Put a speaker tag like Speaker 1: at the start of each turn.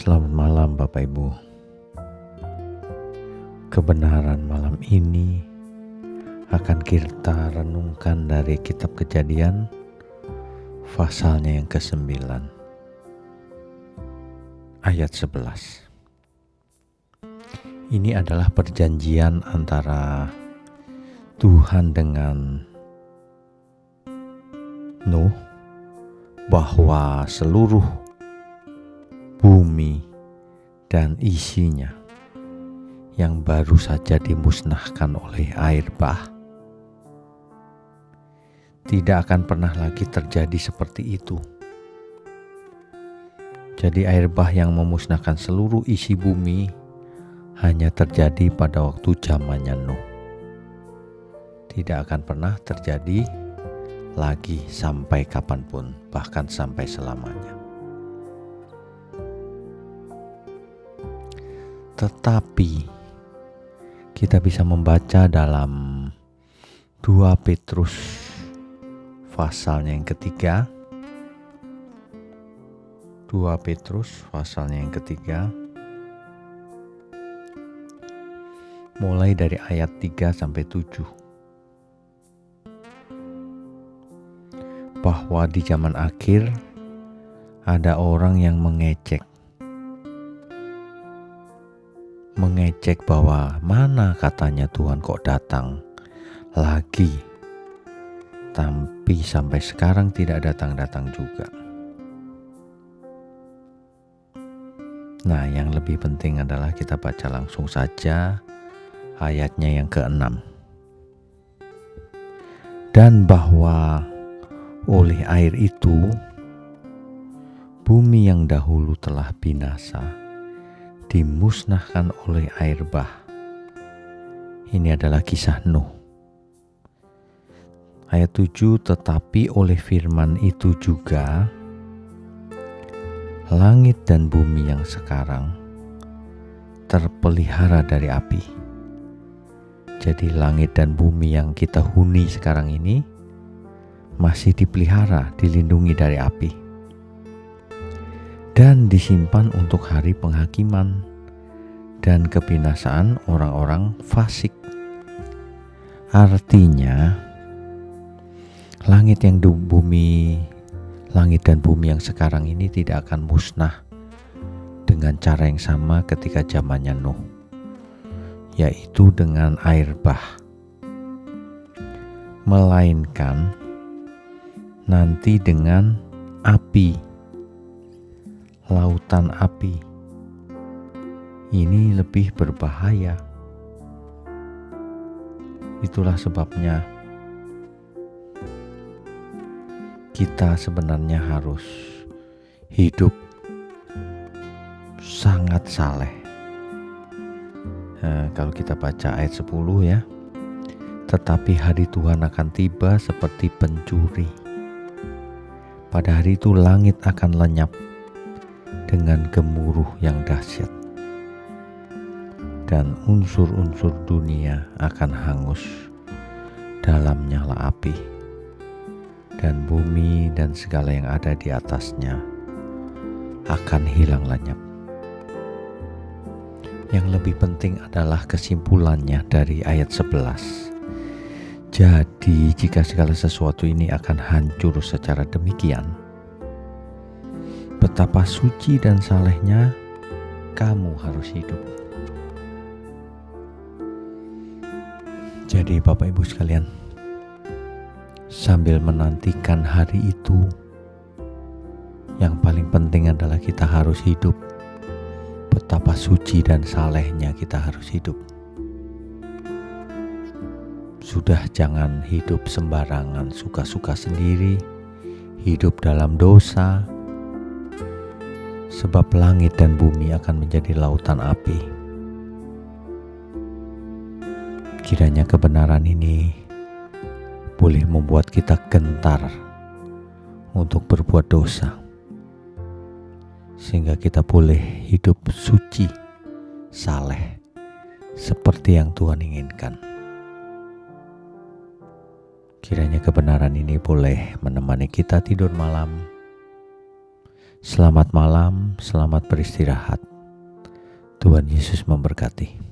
Speaker 1: Selamat malam Bapak Ibu. Kebenaran malam ini akan kita renungkan dari kitab Kejadian pasalnya yang ke-9 ayat 11. Ini adalah perjanjian antara Tuhan dengan Nuh bahwa seluruh bumi dan isinya yang baru saja dimusnahkan oleh air bah tidak akan pernah lagi terjadi seperti itu. Jadi air bah yang memusnahkan seluruh isi bumi hanya terjadi pada waktu zamannya Nuh. Tidak akan pernah terjadi lagi sampai kapanpun, bahkan sampai selamanya. Tetapi kita bisa membaca dalam 2 Petrus pasalnya yang ketiga. 2 Petrus pasalnya yang ketiga, mulai dari ayat 3-7. Bahwa di zaman akhir ada orang yang mengecek bahwa mana katanya Tuhan kok datang lagi, tapi sampai sekarang tidak datang-datang juga. Nah, yang lebih penting adalah kita baca langsung saja ayatnya yang ke-6. Dan bahwa oleh air itu bumi yang dahulu telah binasa dimusnahkan oleh air bah. Ini adalah kisah Nuh. Ayat 7, tetapi oleh firman itu juga langit dan bumi yang sekarang terpelihara dari api. Jadi langit dan bumi yang kita huni sekarang ini masih dipelihara, dilindungi dari api. Dan disimpan untuk hari penghakiman dan kebinasaan orang-orang fasik. Artinya, langit dan bumi yang sekarang ini tidak akan musnah dengan cara yang sama ketika zamannya Nuh, yaitu dengan air bah. Melainkan nanti dengan api, lautan api. Ini lebih berbahaya. Itulah sebabnya kita sebenarnya harus hidup sangat saleh. Kalau kita baca ayat 10 ya, tetapi hari Tuhan akan tiba seperti pencuri. Pada hari itu langit akan lenyap dengan gemuruh yang dahsyat, dan unsur-unsur dunia akan hangus dalam nyala api, dan bumi dan segala yang ada di atasnya akan hilang lenyap. Yang lebih penting adalah kesimpulannya dari ayat 11. Jadi jika segala sesuatu ini akan hancur secara demikian, betapa suci dan salehnya kamu harus hidup. Jadi Bapak Ibu sekalian, sambil menantikan hari itu, yang paling penting adalah kita harus hidup. Betapa suci dan salehnya kita harus hidup. Sudah jangan hidup sembarangan, suka-suka sendiri, hidup dalam dosa, sebab langit dan bumi akan menjadi lautan api. Kiranya kebenaran ini boleh membuat kita gentar untuk berbuat dosa, sehingga kita boleh hidup suci, saleh, seperti yang Tuhan inginkan. Kiranya kebenaran ini boleh menemani kita tidur malam, Selamat malam, selamat beristirahat. Tuhan Yesus memberkati.